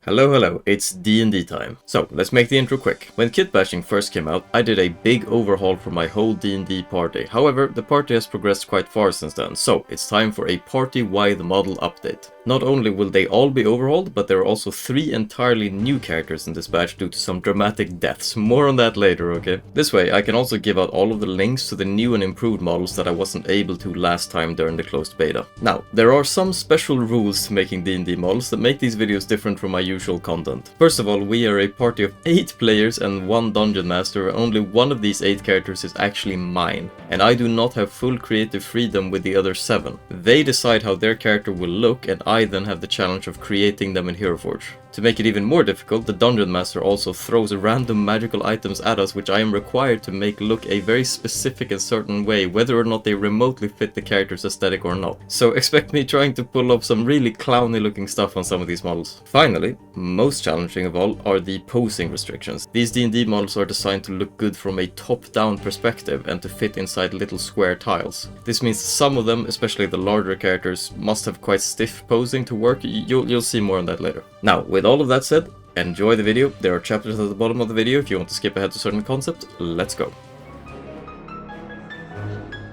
Hello, it's D&D time. So, let's make the intro quick. When Kitbashing first came out, I did a big overhaul for my whole D&D party. However, the party has progressed quite far since then, so it's time for a party-wide model update. Not only will they all be overhauled, but there are also 3 entirely new characters in this batch due to some dramatic deaths. More on that later, okay? This way, I can also give out all of the links to the new and improved models that I wasn't able to last time during the closed beta. Now, there are some special rules to making D&D models that make these videos different from my usual content. First of all, we are a party of 8 players and 1 dungeon master. Only one of these 8 characters is actually mine, and I do not have full creative freedom with the other 7. They decide how their character will look, and I then have the challenge of creating them in Hero Forge. To make it even more difficult, the Dungeon Master also throws random magical items at us which I am required to make look a very specific and certain way, whether or not they remotely fit the character's aesthetic or not. So expect me trying to pull off some really clowny looking stuff on some of these models. Finally, most challenging of all are the posing restrictions. These D&D models are designed to look good from a top-down perspective and to fit inside little square tiles. This means some of them, especially the larger characters, must have quite stiff posing to work. You'll see more on that later. Now, with all of that said, enjoy the video. There are chapters at the bottom of the video if you want to skip ahead to certain concepts. Let's go.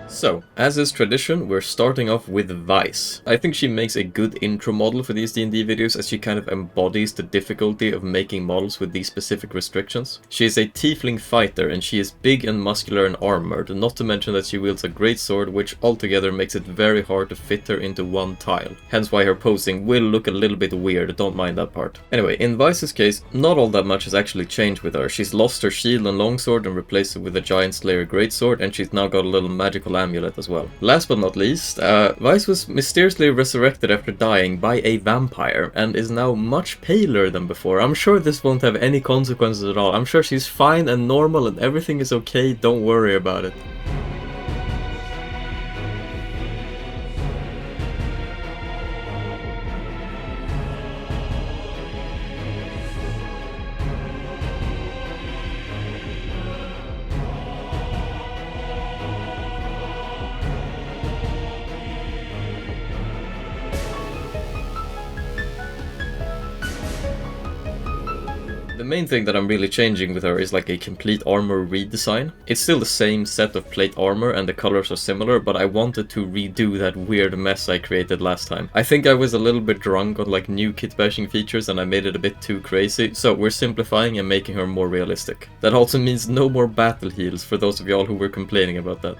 So, as is tradition, we're starting off with Vice. I think she makes a good intro model for these D&D videos, as she kind of embodies the difficulty of making models with these specific restrictions. She is a Tiefling Fighter, and she is big and muscular and armored, not to mention that she wields a great sword, which altogether makes it very hard to fit her into one tile. Hence why her posing will look a little bit weird, don't mind that part. Anyway, in Vice's case, not all that much has actually changed with her. She's lost her shield and longsword and replaced it with a Giant Slayer greatsword, and she's now got a little magical amulet as well. Last but not least, Vice was mysteriously resurrected after dying by a vampire and is now much paler than before. I'm sure this won't have any consequences at all. I'm sure she's fine and normal and everything is okay, don't worry about it. The main thing that I'm really changing with her is like a complete armor redesign. It's still the same set of plate armor and the colors are similar, but I wanted to redo that weird mess I created last time. I think I was a little bit drunk on like new kitbashing features and I made it a bit too crazy, so we're simplifying and making her more realistic. That also means no more battle heals for those of y'all who were complaining about that.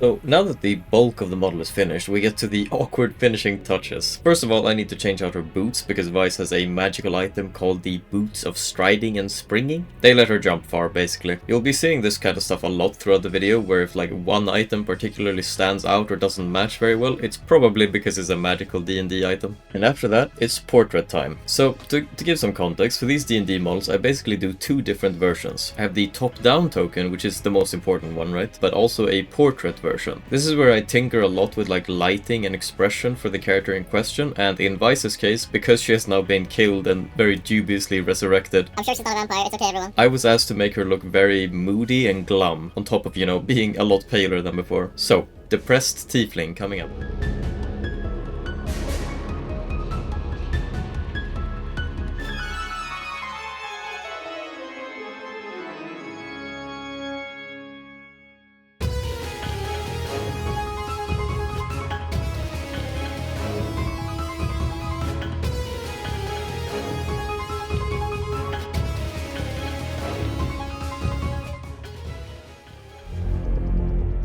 So now that the bulk of the model is finished, we get to the awkward finishing touches. First of all, I need to change out her boots because Vice has a magical item called the Boots of Striding and Springing. They let her jump far, basically. You'll be seeing this kind of stuff a lot throughout the video, where if like one item particularly stands out or doesn't match very well, it's probably because it's a magical D&D item. And after that, it's portrait time. So to give some context, for these D&D models, I basically do 2 different versions. I have the top-down token, which is the most important one, right? But also a portrait version. This is where I tinker a lot with like lighting and expression for the character in question, and in Vice's case, because she has now been killed and very dubiously resurrected, I'm sure she's not a vampire, it's okay everyone. I was asked to make her look very moody and glum, on top of, you know, being a lot paler than before. So, depressed tiefling coming up.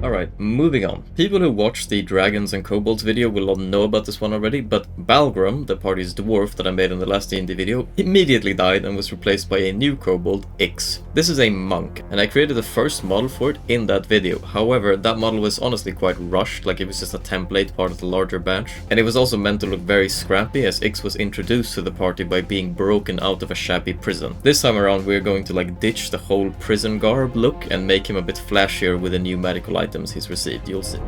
Alright, moving on. People who watched the Dragons and Kobolds video will all know about this one already, but Balgrum, the party's dwarf that I made in the last D&D video, immediately died and was replaced by a new kobold, Ix. This is a monk, and I created the first model for it in that video. However, that model was honestly quite rushed, like it was just a template part of the larger batch. And it was also meant to look very scrappy, as Ix was introduced to the party by being broken out of a shabby prison. This time around we're going to like ditch the whole prison garb look and make him a bit flashier with the new magical items he's received, you'll see.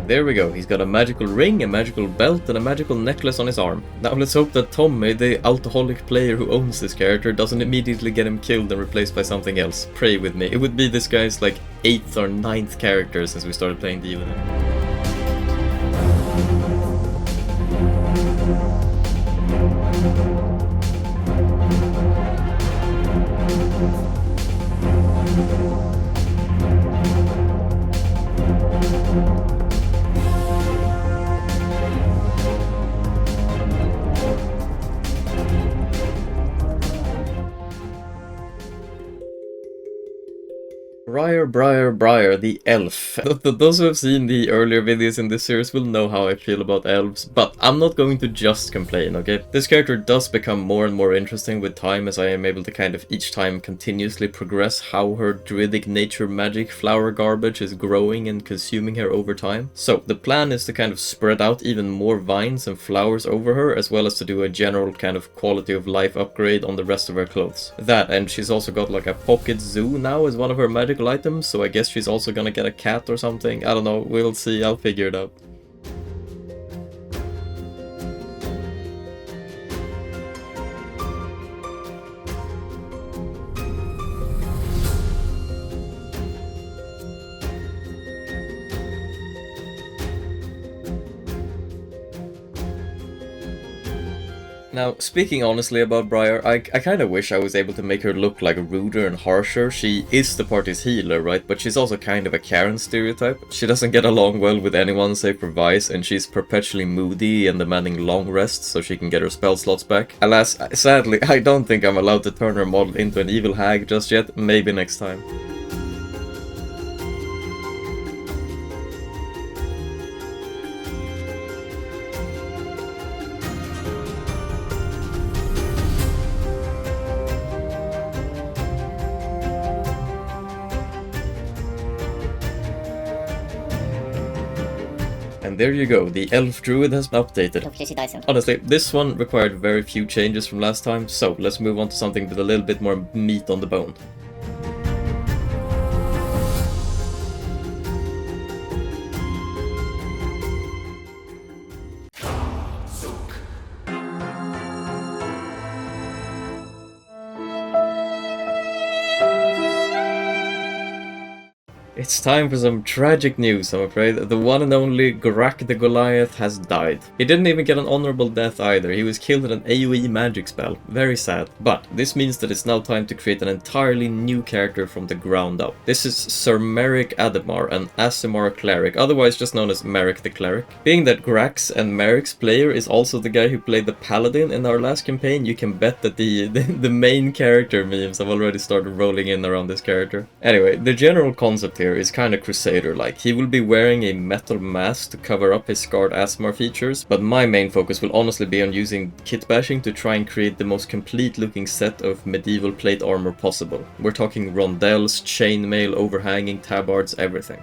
There we go, he's got a magical ring, a magical belt, and a magical necklace on his arm. Now let's hope that Tommy, the alcoholic player who owns this character, doesn't immediately get him killed and replaced by something else. Pray with me. It would be this guy's like 8th or 9th character since we started playing D&D. Briar, the elf. Those who have seen the earlier videos in this series will know how I feel about elves, but I'm not going to just complain, okay? This character does become more and more interesting with time, as I am able to kind of each time continuously progress how her druidic nature magic flower garbage is growing and consuming her over time. So the plan is to kind of spread out even more vines and flowers over her, as well as to do a general kind of quality of life upgrade on the rest of her clothes. That, and she's also got like a pocket zoo now as one of her magical items, so I guess she's also gonna get a cat or something. I don't know, we'll see, I'll figure it out. Now, speaking honestly about Briar, I kind of wish I was able to make her look like ruder and harsher. She is the party's healer, right? But she's also kind of a Karen stereotype. She doesn't get along well with anyone save for Vice, and she's perpetually moody and demanding long rests so she can get her spell slots back. Alas, sadly, I don't think I'm allowed to turn her model into an evil hag just yet. Maybe next time. And there you go, the Elf Druid has been updated. Honestly, this one required very few changes from last time, so let's move on to something with a little bit more meat on the bone. It's time for some tragic news, I'm afraid. The one and only Grak the Goliath has died. He didn't even get an honorable death either. He was killed with an AoE magic spell. Very sad. But this means that it's now time to create an entirely new character from the ground up. This is Sir Merrick Adamar, an Aasimar cleric, otherwise just known as Merrick the Cleric. Being that Grak's and Merrick's player is also the guy who played the Paladin in our last campaign, you can bet that the main character memes have already started rolling in around this character. Anyway, the general concept here is kind of Crusader-like. He will be wearing a metal mask to cover up his scarred Aasimar features, but my main focus will honestly be on using Kitbashing to try and create the most complete looking set of medieval plate armor possible. We're talking rondelles, chainmail, overhanging, tabards, everything.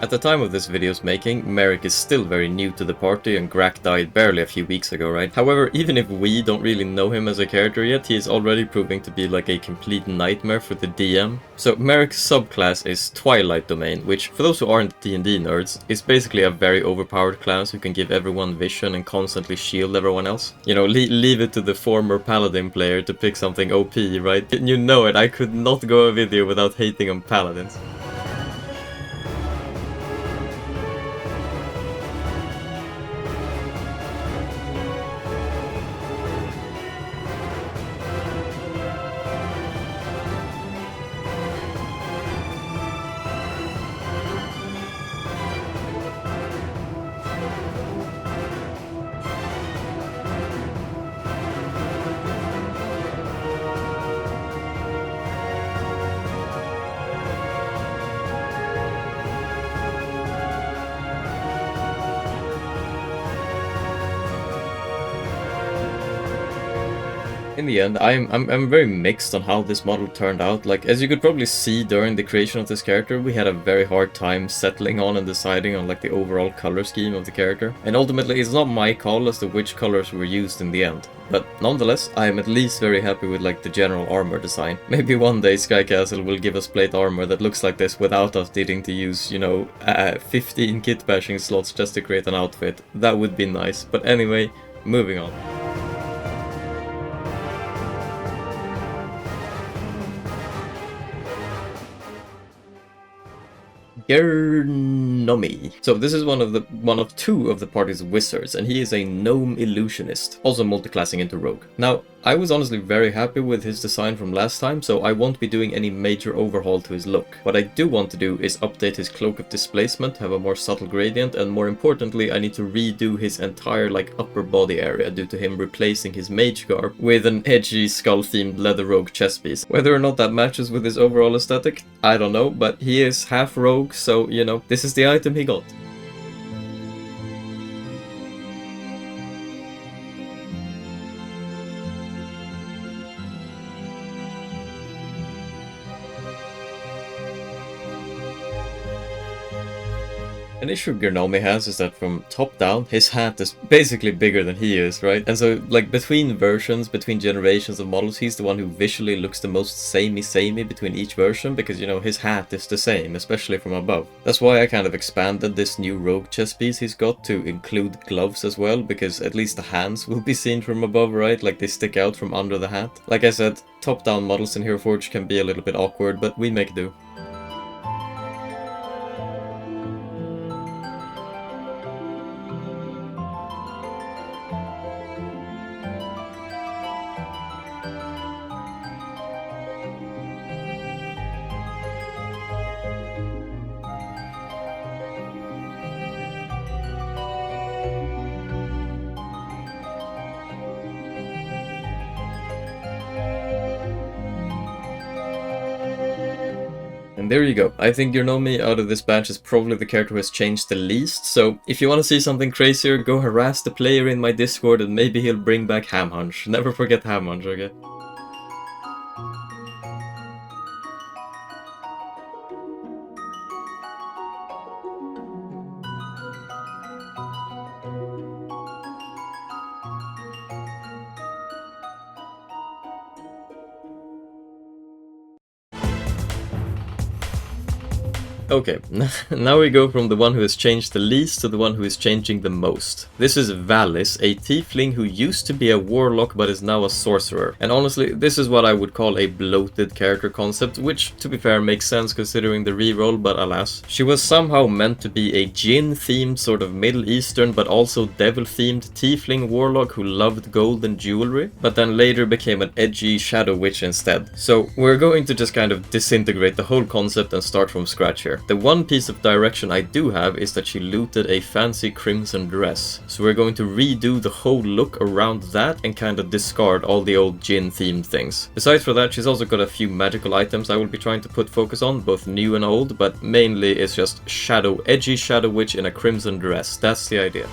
At the time of this video's making, Merrick is still very new to the party and Grak died barely a few weeks ago, right? However, even if we don't really know him as a character yet, he is already proving to be like a complete nightmare for the DM. So Merrick's subclass is Twilight Domain, which, for those who aren't D&D nerds, is basically a very overpowered class who can give everyone vision and constantly shield everyone else. You know, leave it to the former Paladin player to pick something OP, right? You know it, I could not go a video without hating on Paladins. In the end, I'm very mixed on how this model turned out. Like, as you could probably see during the creation of this character, we had a very hard time settling on and deciding on like the overall color scheme of the character. And ultimately, it's not my call as to which colors were used in the end. But nonetheless, I am at least very happy with like the general armor design. Maybe one day Sky Castle will give us plate armor that looks like this without us needing to use, you know, 15 kitbashing slots just to create an outfit. That would be nice. But anyway, moving on. Gnome. So this is one of two of the party's wizards, and he is a gnome illusionist, also multiclassing into rogue. Now, I was honestly very happy with his design from last time, so I won't be doing any major overhaul to his look. What I do want to do is update his cloak of displacement, have a more subtle gradient, and more importantly, I need to redo his entire like upper body area due to him replacing his mage garb with an edgy skull-themed leather rogue chest piece. Whether or not that matches with his overall aesthetic, I don't know, but he is half rogue, so, you know, this is the item he got. An issue Gnome has is that from top down, his hat is basically bigger than he is, right? And so, like, between versions, between generations of models, he's the one who visually looks the most samey between each version, because, you know, his hat is the same, especially from above. That's why I kind of expanded this new rogue chest piece he's got to include gloves as well, because at least the hands will be seen from above, right? Like, they stick out from under the hat. Like I said, top-down models in Hero Forge can be a little bit awkward, but we make do. And there you go. I think your Gnome out of this batch is probably the character who has changed the least, so if you want to see something crazier, go harass the player in my Discord and maybe he'll bring back Ham Hunch. Never forget Ham Hunch, okay? Okay, now we go from the one who has changed the least to the one who is changing the most. This is Valis, a tiefling who used to be a warlock but is now a sorcerer. And honestly, this is what I would call a bloated character concept, which, to be fair, makes sense considering the reroll, but alas. She was somehow meant to be a djinn-themed, sort of Middle Eastern but also devil-themed tiefling warlock who loved gold and jewelry, but then later became an edgy shadow witch instead. So we're going to just kind of disintegrate the whole concept and start from scratch here. The one piece of direction I do have is that she looted a fancy crimson dress. So we're going to redo the whole look around that and kind of discard all the old djinn themed things. Besides for that, she's also got a few magical items I will be trying to put focus on, both new and old, but mainly it's just edgy shadow witch in a crimson dress. That's the idea.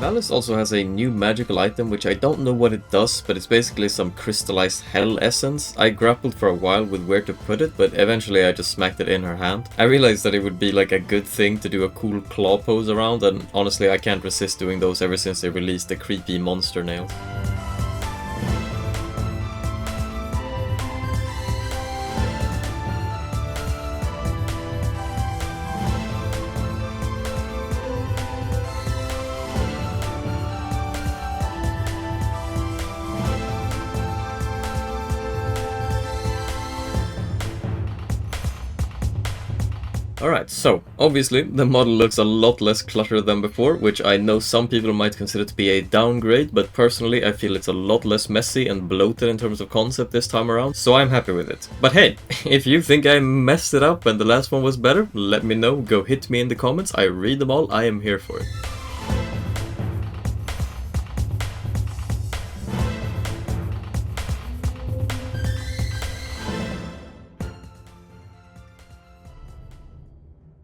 Valis also has a new magical item which I don't know what it does, but it's basically some crystallized hell essence. I grappled for a while with where to put it, but eventually I just smacked it in her hand. I realized that it would be like a good thing to do a cool claw pose around, and honestly I can't resist doing those ever since they released the creepy monster nails. Alright, so obviously the model looks a lot less cluttered than before, which I know some people might consider to be a downgrade, but personally I feel it's a lot less messy and bloated in terms of concept this time around, so I'm happy with it. But hey, if you think I messed it up and the last one was better, let me know, go hit me in the comments, I read them all, I am here for it.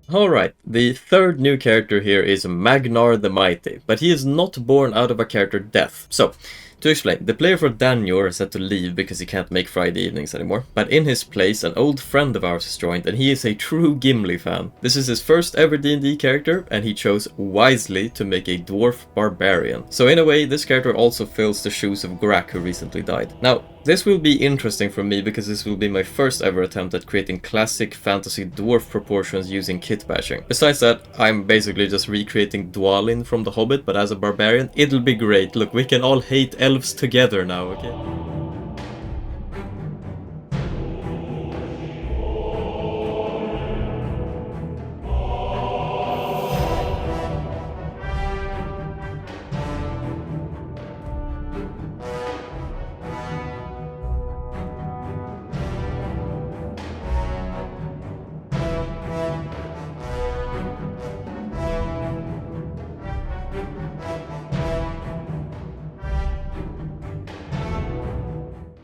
Alright, the third new character here is Magnar the Mighty, but he is not born out of a character death. So, to explain, the player for Danyor has had to leave because he can't make Friday evenings anymore, but in his place an old friend of ours has joined, and he is a true Gimli fan. This is his first ever D&D character, and he chose wisely to make a Dwarf Barbarian. So in a way, this character also fills the shoes of Grak, who recently died. Now, this will be interesting for me because this will be my first ever attempt at creating classic fantasy dwarf proportions using kitbashing. Besides that, I'm basically just recreating Dwalin from The Hobbit, but as a barbarian. It'll be great. Look, we can all hate elves together now, okay?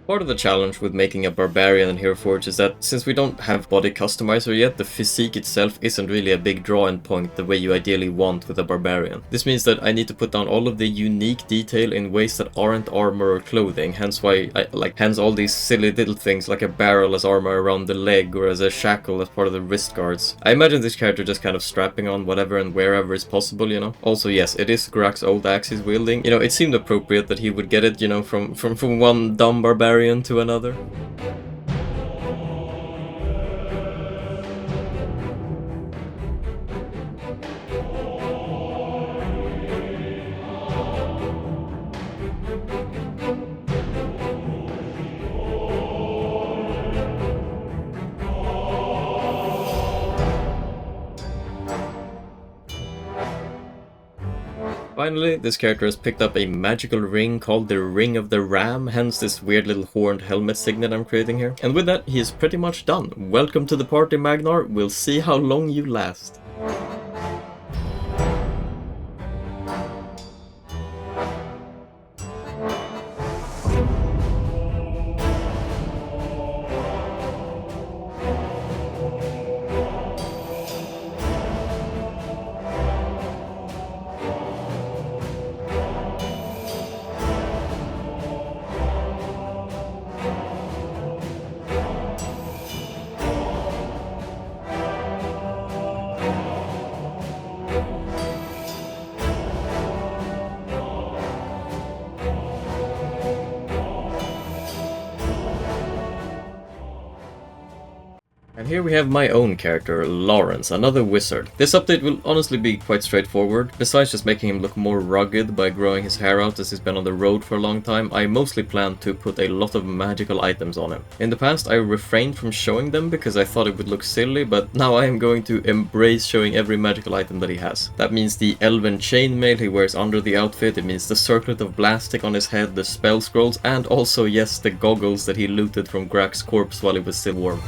Part of the challenge with making a barbarian in Hero Forge is that since we don't have body customizer yet, the physique itself isn't really a big drawing point the way you ideally want with a barbarian. This means that I need to put down all of the unique detail in ways that aren't armor or clothing, hence why hence all these silly little things like a barrel as armor around the leg or as a shackle as part of the wrist guards. I imagine this character just kind of strapping on whatever and wherever is possible, you know. Also, yes, it is Grak's old axe he's wielding. You know, it seemed appropriate that he would get it, you know, from one dumb barbarian to another. Finally, this character has picked up a magical ring called the Ring of the Ram, hence this weird little horned helmet signet I'm creating here. And with that, he is pretty much done. Welcome to the party, Magnar. We'll see how long you last. And here we have my own character, Lawrence, another wizard. This update will honestly be quite straightforward. Besides just making him look more rugged by growing his hair out as he's been on the road for a long time, I mostly plan to put a lot of magical items on him. In the past I refrained from showing them because I thought it would look silly, but now I am going to embrace showing every magical item that he has. That means the elven chainmail he wears under the outfit, it means the circlet of blasting on his head, the spell scrolls, and also, yes, the goggles that he looted from Grak's corpse while he was still warm.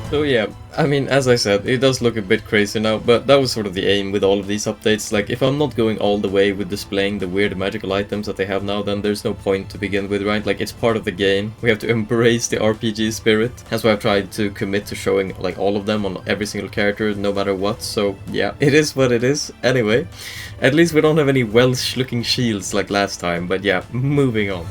So yeah, I mean, as I said, it does look a bit crazy now, but that was sort of the aim with all of these updates. Like, if I'm not going all the way with displaying the weird magical items that they have now, then there's no point to begin with, right? Like, it's part of the game. We have to embrace the RPG spirit. That's why I've tried to commit to showing, like, all of them on every single character, no matter what. So yeah, it is what it is. Anyway, at least we don't have any Welsh-looking shields like last time, but yeah, moving on.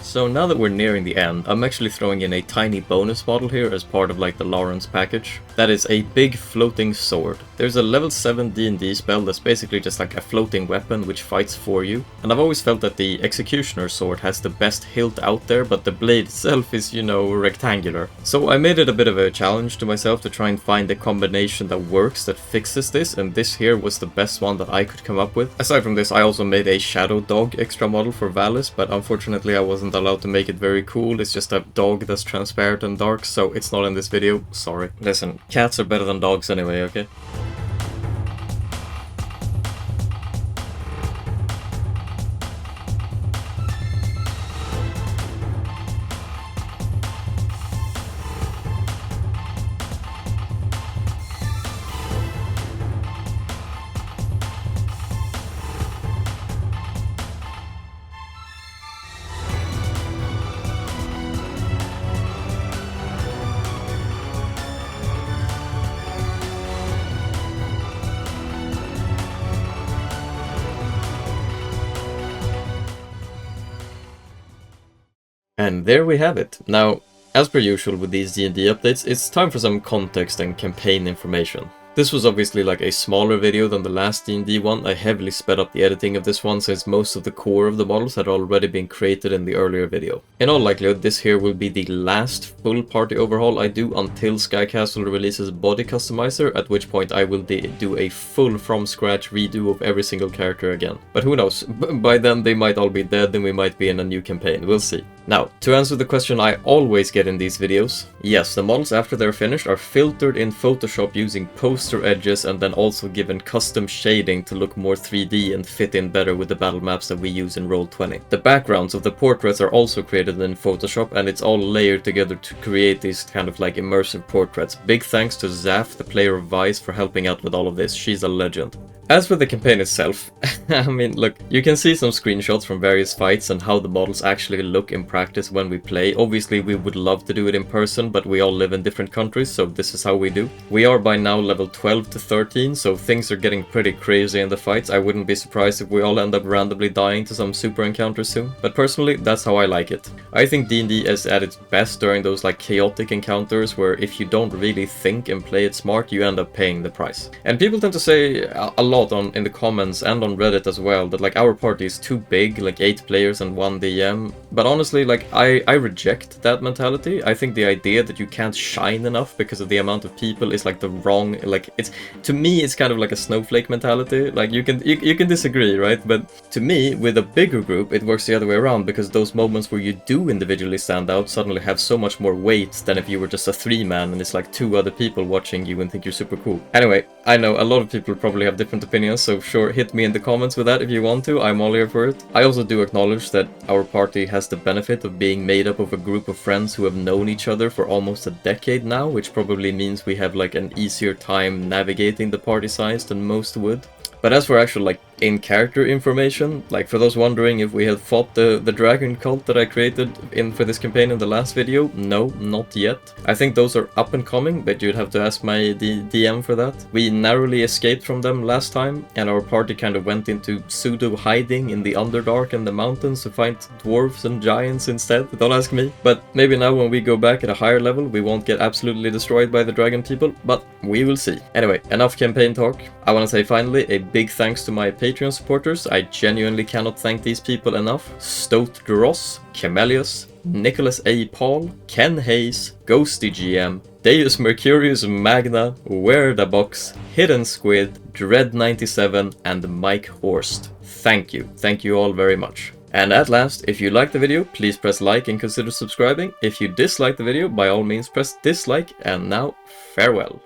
So now that we're nearing the end, I'm actually throwing in a tiny bonus model here as part of like the Lawrence package. That is a big floating sword. There's a level 7 D&D spell that's basically just like a floating weapon which fights for you. And I've always felt that the Executioner sword has the best hilt out there, but the blade itself is, you know, rectangular. So I made it a bit of a challenge to myself to try and find a combination that works, that fixes this, and this here was the best one that I could come up with. Aside from this, I also made a Shadow Dog extra model for Valis, but unfortunately I wasn't allowed to make it very cool. It's just a dog that's transparent and dark, so it's not in this video. Sorry. Listen, cats are better than dogs anyway, okay? And there we have it. Now, as per usual with these D&D updates, it's time for some context and campaign information. This was obviously like a smaller video than the last D&D one. I heavily sped up the editing of this one since most of the core of the models had already been created in the earlier video. In all likelihood, this here will be the last full party overhaul I do until Sky Castle releases Body Customizer, at which point I will do a full from scratch redo of every single character again. But who knows, by then they might all be dead and we might be in a new campaign, we'll see. Now, to answer the question I always get in these videos, yes, the models after they're finished are filtered in Photoshop using poster edges and then also given custom shading to look more 3D and fit in better with the battle maps that we use in Roll20. The backgrounds of the portraits are also created in Photoshop and it's all layered together to create these kind of like immersive portraits. Big thanks to Zaf, the player of Vice, for helping out with all of this. She's a legend. As for the campaign itself, I mean, look, you can see some screenshots from various fights and how the models actually look in practice when we play. Obviously, we would love to do it in person, but we all live in different countries, so this is how we do. We are by now level 12 to 13, so things are getting pretty crazy in the fights. I wouldn't be surprised if we all end up randomly dying to some super encounters soon. But personally, that's how I like it. I think D&D is at its best during those like chaotic encounters where if you don't really think and play it smart, you end up paying the price. And people tend to say a lot in the comments and on Reddit as well that like our party is too big, like 8 players and 1 DM, but honestly like I reject that mentality. I think the idea that you can't shine enough because of the amount of people is like the wrong, like it's, to me it's kind of like a snowflake mentality. Like you can disagree, right? But to me with a bigger group it works the other way around, because those moments where you do individually stand out suddenly have so much more weight than if you were just a 3-man and it's like 2 other people watching you and think you're super cool. Anyway, I know a lot of people probably have different opinions, so sure, hit me in the comments with that if you want to. I'm all here for it. I also do acknowledge that our party has the benefit of being made up of a group of friends who have known each other for almost a decade now, which probably means we have like an easier time navigating the party size than most would. But as for actual like in-character information, like for those wondering if we had fought the dragon cult that I created for this campaign in the last video, no, not yet. I think those are up and coming, but you'd have to ask my DM for that. We narrowly escaped from them last time, and our party kind of went into pseudo hiding in the Underdark and the mountains to find dwarves and giants instead. Don't ask me. But maybe now when we go back at a higher level, we won't get absolutely destroyed by the dragon people, but we will see. Anyway, enough campaign talk. I want to say finally a big thanks to my Patreon supporters. I genuinely cannot thank these people enough. Stoat Ross, Camelius, Nicholas A. Paul, Ken Hayes, Ghosty GM, Deus Mercurius Magna, Where the Box, Hidden Squid, Dread97, and Mike Horst. Thank you. Thank you all very much. And at last, if you liked the video, please press like and consider subscribing. If you disliked the video, by all means press dislike, and now, farewell.